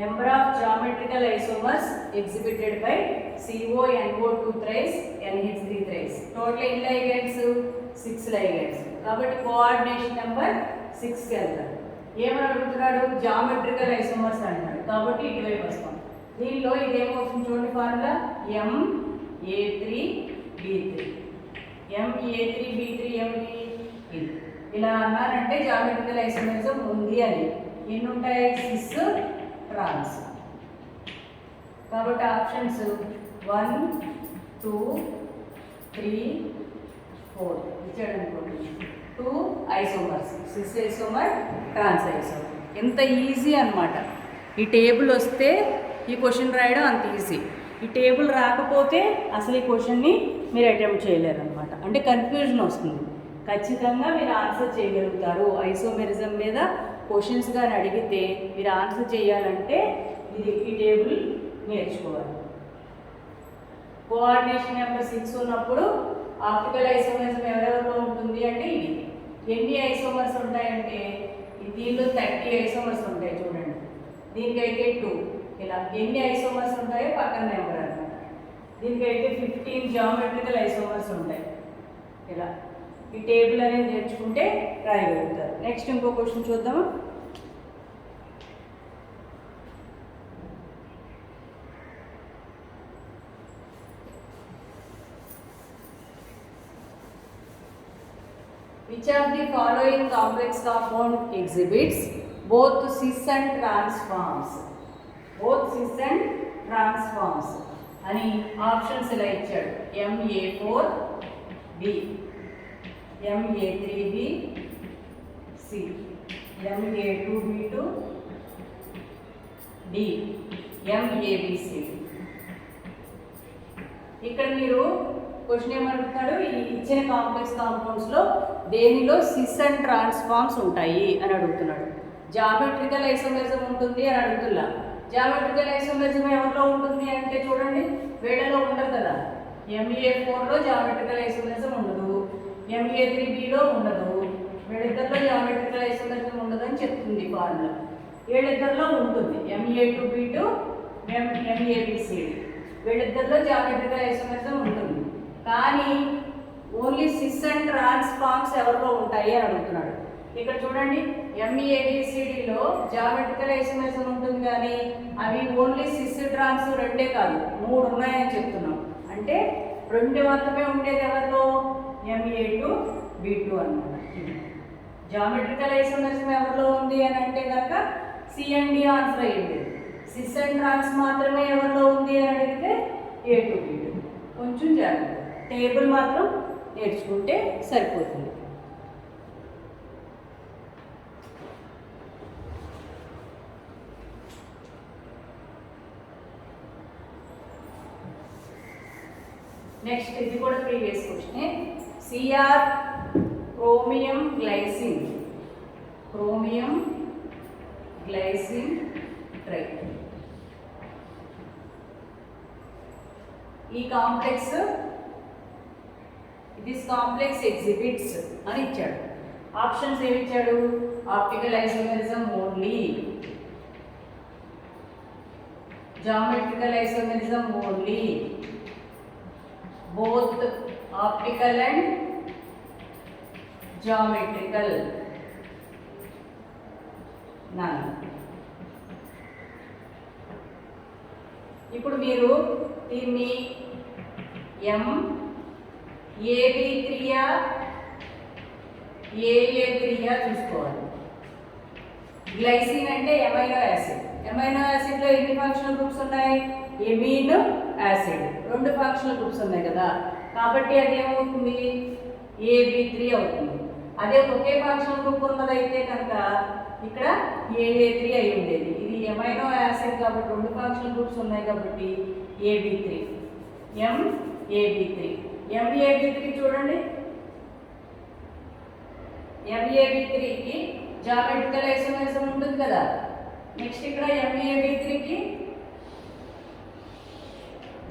Number of geometrical isomers exhibited by CONO2 thrice NH3 thrice. Total ఎన్ని ligands 6 ligands. కాబట్టి coordination number 6 కి వెళ్తారు. ఏమని అడుగుతున్నాడు? జామెట్రికల్ ఐసోమర్స్ అంటున్నాడు కాబట్టి ఇటువైపు వస్తాం. దీనిలో ఇదేమవుతుంది చూడండి ఫార్ములా MA3B3. MA3B3 ఏమిటి? ఇది ఇలా అన్నారంటే జామెట్రికల్ ఐసోమరిజం ఉంది అని. ఎన్ని ఉంటాయి? 6 ట్రాన్స్. కాబట్టి ఆప్షన్స్ 1 2 3 4 ఇచ్చాడు అనుకోండి. 2 ఐసోమర్స్, 6 ఐసోమర్, ట్రాన్స్ ఐసోమర్. ఎంత ఈజీ అన్నమాట. ఈ టేబుల్ వస్తే ఈ క్వశ్చన్ రాయడం అంత ఈజీ. ఈ టేబుల్ రాకపోతే అసలు ఈ క్వశ్చన్ని మీరు అటెంప్ట్ చేయలేరు అనమాట. అంటే కన్ఫ్యూజన్ వస్తుంది. ఖచ్చితంగా మీరు ఆన్సర్ చేయగలుగుతారు. ఐసోమెరిజం మీద క్వశ్చన్స్ కానీ అడిగితే మీరు ఆన్సర్ చేయాలంటే ఈ టేబుల్ నేర్చుకోవాలి. కోఆర్డినేషన్ నెంబర్ 6 ఉన్నప్పుడు ఆప్టికల్ ఐసోమెరిజం ఎవరెవరిలో ఉంటుంది అంటే ఇది. ఎన్ని ఐసోమర్స్ ఉంటాయంటే దీనిలో 30 ఐసోమర్స్ ఉంటాయి చూడండి. దీనికైతే 2. ఇలా ఎన్ని ఐసోమర్స్ ఉంటాయో పక్కన నెంబర్ అనమాట. దీనికైతే 15 జామెట్రికల్ ఐసోమర్స్ ఉంటాయి. ఇలా ఈ టేబుల్ అనేది నేర్చుకుంటే రాయగలుగుతారు. నెక్స్ట్ ఇంకో క్వశ్చన్ చూద్దాము. Which of the following complex compound exhibits both cis and trans forms? Both cis and trans forms అని ఆప్షన్స్ ఇలా ఇచ్చాడు. MA4B, MA3B, C, MA2B2, D, MABC. ఇక్కడ మీరు క్వశ్చన్ ఏమడుగుతాడు? ఈ ఇచ్చిన కాంప్లెక్స్ కాంపౌండ్స్లో దేనిలో సిస్ అండ్ ట్రాన్స్ఫార్మ్స్ ఉంటాయి అని అడుగుతున్నాడు. జామెట్రికల్ ఐసోమెరిజం ఉంటుంది అని అడుగుతున్నా. జామెట్రికల్ ఐసోమెరిజం ఎవరిలో ఉంటుంది అంటే చూడండి, వీళ్ళలో ఉండదు కదా. MA4లో జామెట్రికల్ ఐసోమెరిజం ఉండదు, MA3Bలో ఉండదు. వీళ్ళిద్దరిలో జామెట్రికల్ ఐసోమెరిజం ఉండదు అని చెప్తుంది ఫార్ములా. వీళ్ళిద్దరిలో ఉంటుంది MA2B2, MABC. వీళ్ళిద్దరిలో జామెట్రికల్ ఐసోమెరిజం ఉంటుంది. కానీ ఓన్లీ సిస్ అండ్ ట్రాన్స్ఫార్మ్స్ ఎవరిలో ఉంటాయి అని అడుగుతున్నాడు. ఇక్కడ చూడండి, MABCDలో జామెట్రికల్ ఐసోమెరిజం ఉంటుంది కానీ అవి ఓన్లీ సిస్ ట్రాన్స్ 2 కాదు 3 ఉన్నాయని చెప్తున్నాం. అంటే 2 మాత్రమే ఉండేది ఎవరిలో? MA2B2 అన్నమాట. జామెట్రికల్ ఐసోమెరిజం ఎవరిలో ఉంది అని అంటే కనుక C అండ్ D ఆన్సర్ అయ్యింది. సిస్ అండ్ ట్రాన్స్ మాత్రమే ఎవరిలో ఉంది అని అడిగితే A2B2. కొంచెం జాగ్రత్త, టేబుల్ మాత్రం నేర్చుకుంటే సరిపోతుంది. నెక్స్ట్ ఇది కూడా previous question. Cr chromium glycine, chromium glycine tri. ఈ కాంప్లెక్స్ దిస్ కాంప్లెక్స్ ఎగ్జిబిట్స్ అని ఇచ్చాడు. ఆప్షన్స్ ఏమి ఇచ్చాడు? Optical isomerism only, geometrical isomerism only, both optical and geometrical, none. ఇప్పుడు మీరు దీన్ని MAB3 AA3 చూసుకోవాలి. గ్లైసిన్ అంటే ఎమైనో యాసిడ్. ఎమైనో యాసిడ్లో ఎన్ని ఫంక్షనల్ గ్రూప్స్ ఉన్నాయి? ఎమినో యాసిడ్ 2 ఫంక్షనల్ గ్రూప్స్ ఉన్నాయి కదా. కాబట్టి అది ఏమవుతుంది? AB3 అవుతుంది. అదే ఒకే ఫంక్షనల్ గ్రూప్ ఉన్నదైతే కనుక ఇక్కడ AA3 అయి ఉండేది. ఇది ఎమైనో యాసిడ్ కాబట్టి 2 ఫంక్షనల్ గ్రూప్స్ ఉన్నాయి కాబట్టి AB3, MAB3. MAB3 చూడండి, MAB3కి జామెట్రికల్ ఐసోమెరిజం ఉంటుంది కదా. నెక్స్ట్ ఇక్కడ MAB3కి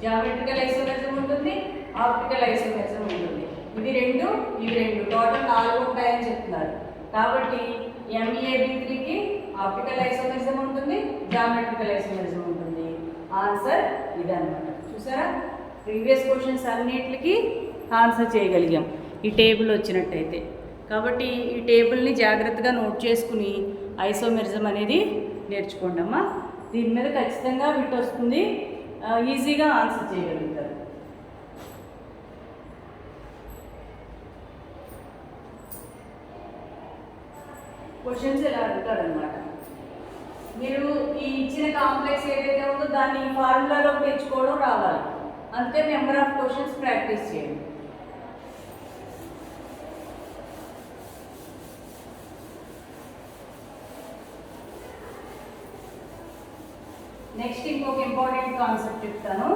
జామెట్రికల్ ఐసోమెరిజం ఉంటుంది, ఆప్టికల్ ఐసోమెరిజం ఉంటుంది. ఇవి రెండు టోటల్ 4 ఉంటాయని చెప్తున్నారు. కాబట్టి MAB3కి ఆప్టికల్ ఐసోమెరిజం ఉంటుంది, జామెట్రికల్ ఐసోమెరిజం ఉంటుంది. ఆన్సర్ ఇదన్నమాట. చూసారా, ప్రీవియస్ క్వశ్చన్స్ అన్నిటికి ఆన్సర్ చేయగలిగాం ఈ టేబుల్ వచ్చినట్టయితే. కాబట్టి ఈ టేబుల్ని జాగ్రత్తగా నోట్ చేసుకుని ఐసోమెరిజం అనేది నేర్చుకోండి అమ్మా. దీని మీద ఖచ్చితంగా బిట్ వస్తుంది, ఈజీగా ఆన్సర్ చేయగలుగుతారు. క్వశ్చన్స్ ఇలా అడుగుతారనమాట. మీరు ఈ ఇచ్చిన కాంప్లెక్స్ ఏదైతే ఉందో దాన్ని ఫార్ములాలో తెచ్చుకోవడం రావాలి. అంతే నెంబర్ ఆఫ్ క్వశ్చన్స్ ప్రాక్టీస్ చేయండి. నెక్స్ట్ ఇంకొక ఇంపార్టెంట్ కాన్సెప్ట్ చెప్తాను.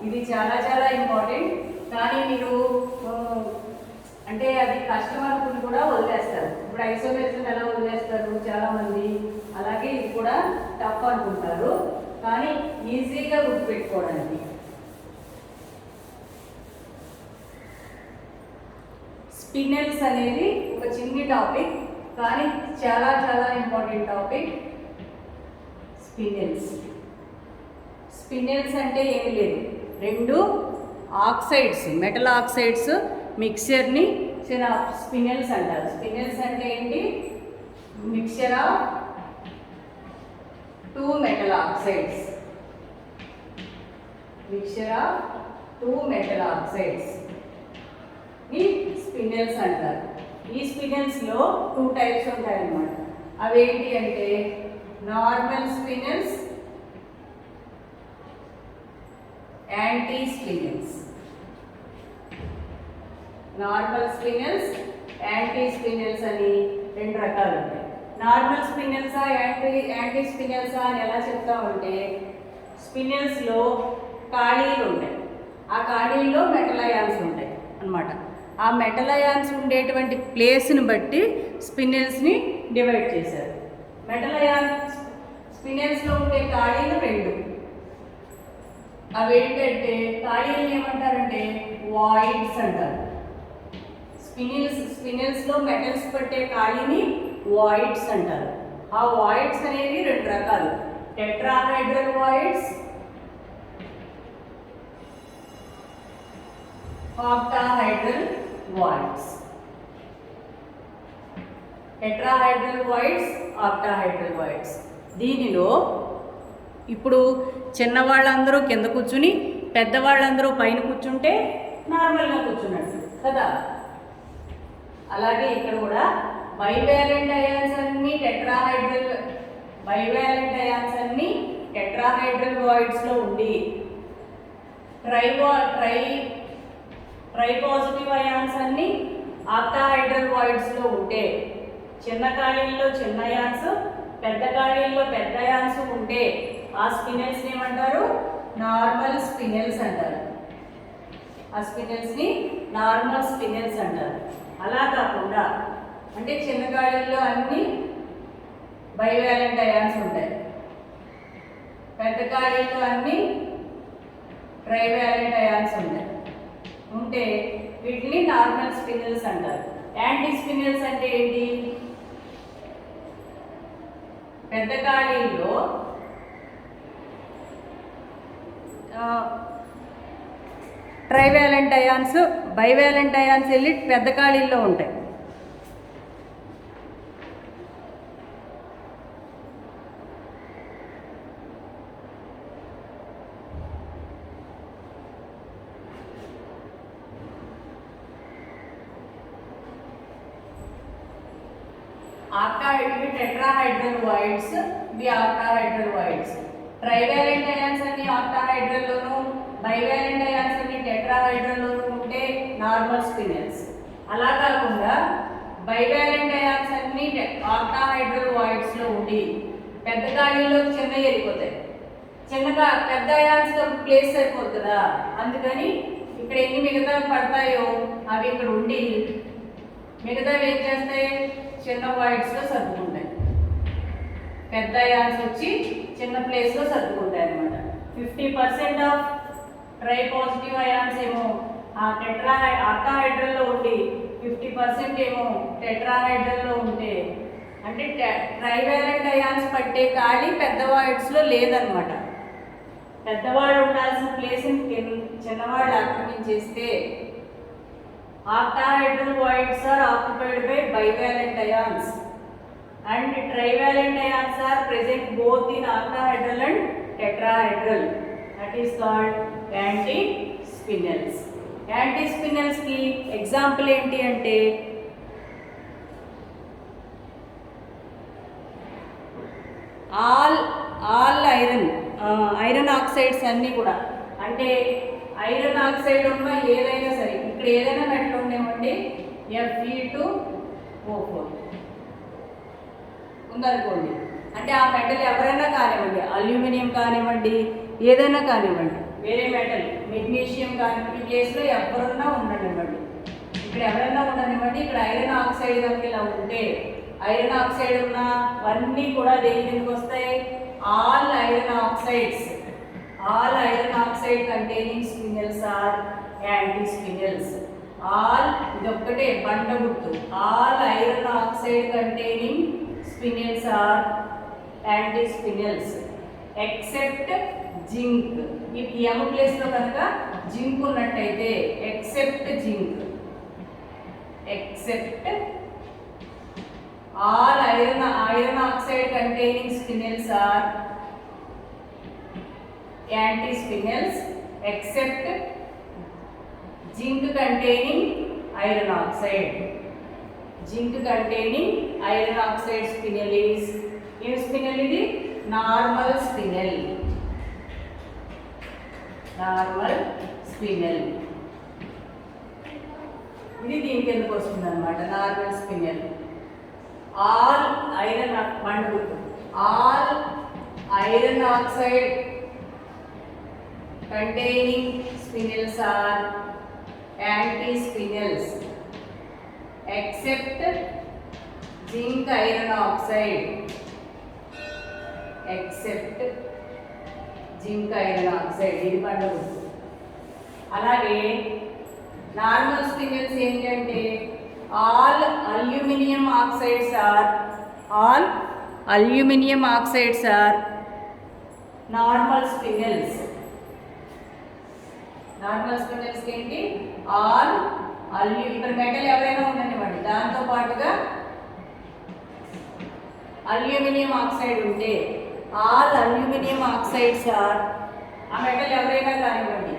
ఇది చాలా చాలా ఇంపార్టెంట్, కానీ మీరు అంటే అది కష్టం అనుకుని కూడా వదిలేస్తారు. ఇప్పుడు ఐసోమెరిజం ఎలా వదిలేస్తారు చాలామంది, అలాగే ఇది కూడా టఫ్ అనుకుంటారు, కానీ ఈజీగా గుర్తుపెట్టుకోవడానికి. స్పినెల్స్ అనేది ఒక చిన్ని టాపిక్, కానీ చాలా చాలా ఇంపార్టెంట్ టాపిక్. స్పినెల్స్ అంటే ఏమి లేదు, రెండు ఆక్సైడ్స్, మెటల్ ఆక్సైడ్స్ మిక్చర్ని స్పినెల్స్ అంటారు. స్పినెల్స్ అంటే ఏంటి? Mixture of two metal oxides. Mixture of two metal oxides ని స్పినెల్స్ అంటారు. ఈ స్పినెల్స్లో టూ టైప్స్ ఉంటాయన్నమాట. అవేంటి అంటే నార్మల్ స్పినెల్స్, యాంటీ స్పినెల్స్. నార్మల్ స్పినెల్స్, యాంటీ స్పినెల్స్ అని రెండు రకాలు ఉంటాయి. నార్మల్ స్పినెల్సా యాంటీ స్పినెల్సా అని ఎలా చెప్తామంటే, స్పినెల్స్లో ఖాళీలు ఉంటాయి, ఆ ఖాళీల్లో మెటల్ అయాన్స్ ఉంటాయి అన్నమాట. ఆ మెటల్ అయాన్స్ ఉండేటువంటి ప్లేస్ని బట్టి స్పినెల్స్ని డివైడ్ చేశారు. మెటల్ అయాన్స్ స్పినెల్స్లో ఉండే ఖాళీలు రెండు. అవి ఏంటంటే ఖాళీలు ఏమంటారంటే వాయిడ్స్ అంటారు. స్పినెల్స్లో మెటల్స్ పట్టే ఖాళీని వాయిడ్స్ అంటారు. ఆ వాయిడ్స్ అనేవి రెండు రకాలు, tetrahedral voids, octahedral voids. Tetrahedral voids, octahedral voids. దీనిలో ఇప్పుడు చిన్నవాళ్ళందరూ కింద కూర్చుని పెద్దవాళ్ళందరూ పైన కూర్చుంటే నార్మల్గా కూర్చున్నట్టు కదా. అలాగే ఇక్కడ కూడా బైవాలెంట్ అయాన్స్ అన్ని టెట్రాహైడ్రల్ వాయిడ్స్లో ఉండి ట్రై పాజిటివ్ అయాన్స్ అన్ని ఆక్టాహైడ్రల్ వాయిడ్స్లో ఉంటే, చిన్న ఖాళీల్లో చిన్న అయాన్స్, పెద్ద ఖాళీల్లో పెద్ద అయాన్స్ ఉంటే ఆ స్పినెల్స్ ఏమంటారు? నార్మల్ స్పినెల్స్ అంటారు. ఆ స్పినెల్స్ని నార్మల్ స్పినెల్స్ అంటారు. అలా కాకుండా అంటే చిన్న ఖాళీల్లో అన్ని బైవాలెంట్ అయాన్స్ ఉంటాయి, పెద్ద ఖాళీల్లో అన్ని ట్రైవాలెంట్ అయాన్స్ ఉంటాయి. ఉంటే వీటిని నార్మల్ స్పినెల్స్ అంటారు. యాంటీ స్పినెల్స్ అంటే ఏంటి? పెద్ద ఖాళీల్లో ట్రైవాలెంట్ అయాన్స్, బైవాలెంట్ అయాన్స్ వెళ్ళి పెద్ద ఖాళీల్లో ఉంటాయి. ఇవి టెట్రాహైడ్రల్ వాయిడ్స్, ఇవి ఆక్టాహైడ్రల్ వాయిడ్స్. ట్రైవాలెంట్ అయాన్స్ అన్ని ఆక్టాహైడ్రల్లోను, బైవాలెంట్ అయాన్స్ అన్ని టెట్రాహైడ్రల్లోను ఉంటే నార్మల్ స్పినెల్స్. అలా కాకుండా బైవాలెంట్ అయాన్స్ అన్ని ఆక్టాహైడ్రల్ వాయిడ్స్లో ఉండి పెద్ద ఖాళీలోకి చిన్నవి వెళ్ళిపోతాయి. పెద్ద అయాన్స్ ప్లేస్ అయిపోతుంది కదా, అందుకని ఇక్కడ ఎన్ని మిగతా పడతాయో అవి ఇక్కడ ఉండి మిగతావి ఏం చేస్తాయి? చిన్న వాయిడ్స్లో సర్దుకుంటాయి. పెద్ద అయాన్స్ వచ్చి చిన్న ప్లేస్లో సర్దుకుంటాయి అన్నమాట. 50% ఆఫ్ ట్రై పాజిటివ్ అయాన్స్ ఏమో ఆ ఆక్టాహైడ్రల్లో ఉండి 50% ఏమో టెట్రాహైడ్రల్లో ఉంటే అంటే ట్రైవాలెంట్ అయాన్స్ పట్టే ఖాళీ పెద్ద వాయిడ్స్లో లేదనమాట. పెద్దవాడు ఉండాల్సిన ప్లేస్ని చిన్నవాళ్ళు ఆక్రమించేస్తే octahedral voids are occupied by bivalent ions and trivalent ions are present both in octahedral and tetrahedral. That is called antispinels. Antispinels ki example enti ante all iron oxides అన్నీ కూడా. అంటే ఐరన్ ఆక్సైడ్ ఉన్న ఏదైనా సరే, ఇక్కడ ఏదైనా metal ఉండేవండి Fe2O4 ఉందనుకోండి, అంటే ఆ మెటల్ ఎవరైనా కానివ్వండి, అల్యూమినియం కానివ్వండి, ఏదైనా కానివ్వండి, వేరే మెటల్ మెగ్నీషియం కానివ్వండి, ప్లేస్లో ఎవరన్నా ఉండనివ్వండి, ఇక్కడ ఎవరైనా ఉండనివ్వండి, ఇక్కడ ఐరన్ ఆక్సైడ్ కనుక ఇలా ఉంటే, ఐరన్ ఆక్సైడ్ ఉన్నవన్నీ కూడా దేని కిందకి వస్తాయి? All iron oxide containing spinels are antispinels. All ఇదొక్కటే బండ గుర్తు. All iron oxide containing spinels are antispinels except zinc. ఈ ఎమ్ ప్లేస్లో కనుక జింక్ ఉన్నట్టయితే except all iron oxide containing spinels are antispinels except zinc containing iron oxide. Zinc containing iron oxide spinel is spinel ఇది normal spinel. ఇది దీనికి ఎందుకు వస్తుంది అనమాట normal spinal. All iron all iron oxide containing spinels are antispinels except zinc iron oxide. ఇది పండుగ. అలాగే normal spinels ఏంటంటే all aluminium oxides are normal spinels. Normal spinels ఏంటి? ఆల్ ఇక్కడ మెటల్ ఎవరైనా ఉండనివ్వండి, దాంతో పాటుగా అల్యూమినియం ఆక్సైడ్ ఉంటే ఆల్ అల్యూమినియం ఆక్సైడ్స్ ఆర్, ఆ మెటల్ ఎవరైనా కానివ్వండి,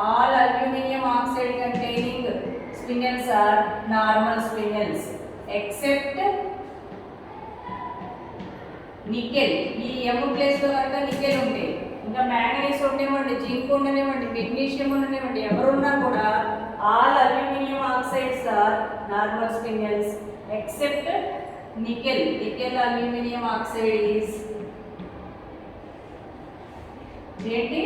all aluminium oxide containing spinels are normal spinels except nickel. ఈ ఎమ్ ప్లేస్లో కనుక నికెల్ ఉంటే, ఇంకా మ్యాంగనీస్ ఉండనివ్వండి, జింక్ ఉండనివ్వండి, మెగ్నీషియం ఉండనివ్వండి, ఎవరున్నా కూడా all aluminium oxides are normal spinels except nickel. Aluminium oxide is ఏంటి?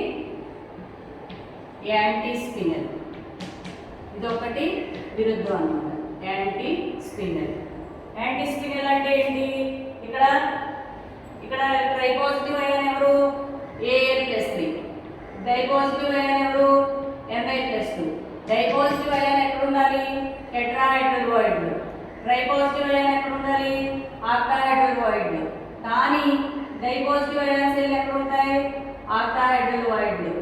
యాంటీస్పినల్. ఇదొకటి విరుద్ధం అన్నమాట. యాంటీస్పినల్ అంటే ఏంటి? ఇక్కడ ట్రైపాజిటివ్ అయాన్ ఎవరు? Al+3. డైపాజిటివ్ అయాన్ ఎవరు? Na+2. డైపాజిటివ్ అయాన్ ఎక్కడ ఉండాలి? టెట్రాహెడ్రల్ వాయిడ్లో. ట్రైపాజిటివ్ అయాన్ ఎక్కడ ఉండాలి? ఆక్టాహెడ్రల్ వాయిడ్లో. కానీ డైపాజిటివ్ అయాన్ సెల్ ఎక్కడ ఉంటాయి? ఆక్టాహెడ్రల్ వాయిడ్లో.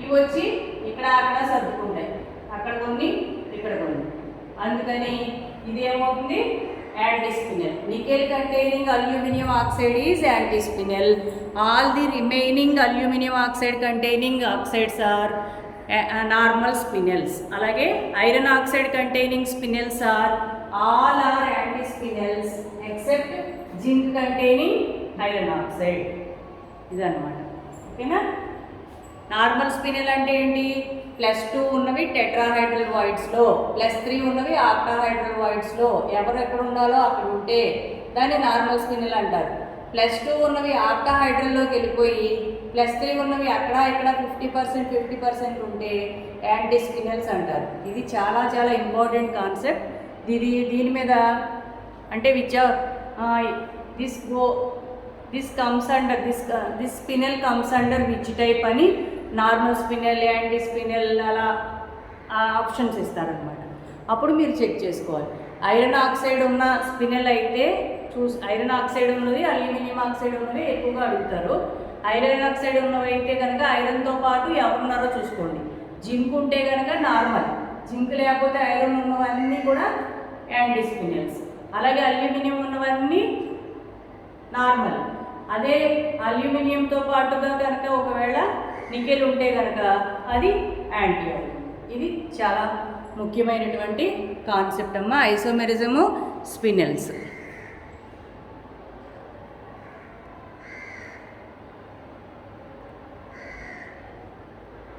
ఇవి వచ్చి ఇక్కడ అక్కడ సర్దుకుంటాయి, అక్కడ కొన్ని ఇక్కడ కొన్ని. అందుకని ఇదేమవుతుంది? Antispinel. Nickel containing aluminium oxide is antispinel. All the remaining aluminium oxide containing oxides are normal spinels. Alage iron oxide containing spinels are all are antispinels except zinc containing iron oxide. ఇదన్నమాట. ఓకేనా? Normal spinal అంటే ఏంటి? +2 ఉన్నవి tetrahedral వాయిడ్స్లో, +3 ఉన్నవి octahedral వాయిడ్స్లో ఎవరు ఎక్కడ ఉండాలో అక్కడ ఉంటే దాన్ని నార్మల్ స్పినల్ అంటారు. +2 ఉన్నవి ఆక్టాహైడ్రల్లోకి వెళ్ళిపోయి +3 ఉన్నవి అక్కడ ఇక్కడ 50% ఉంటే యాంటీస్పినల్స్ అంటారు. ఇది చాలా చాలా ఇంపార్టెంట్ కాన్సెప్ట్. దీని మీద అంటే this spinal comes under which type అని నార్మల్ స్పినల్, యాంటీ స్పినల్ అలా ఆప్షన్స్ ఇస్తారనమాట. అప్పుడు మీరు చెక్ చేసుకోవాలి. ఐరన్ ఆక్సైడ్ ఉన్న స్పినెల్ అయితే ఐరన్ ఆక్సైడ్ ఉన్నది, అల్యూమినియం ఆక్సైడ్ ఉన్నది ఎక్కువగా అడుగుతారు. ఐరన్ ఆక్సైడ్ ఉన్నవి అయితే కనుక ఐరన్తో పాటు ఎవరున్నారో చూసుకోండి. జింక్ ఉంటే కనుక నార్మల్, జింక్ లేకపోతే ఐరన్ ఉన్నవన్నీ కూడా యాంటీ స్పినెల్స్. అలాగే అల్యూమినియం ఉన్నవన్నీ నార్మల్. అదే అల్యూమినియంతో పాటుగా కనుక ఒకవేళ నికెల్ ఉంటే కనుక అది యాంటీ అవుతుంది. ఇది చాలా ముఖ్యమైనటువంటి కాన్సెప్ట్ అమ్మ, ఐసోమెరిజము, స్పినెల్స్.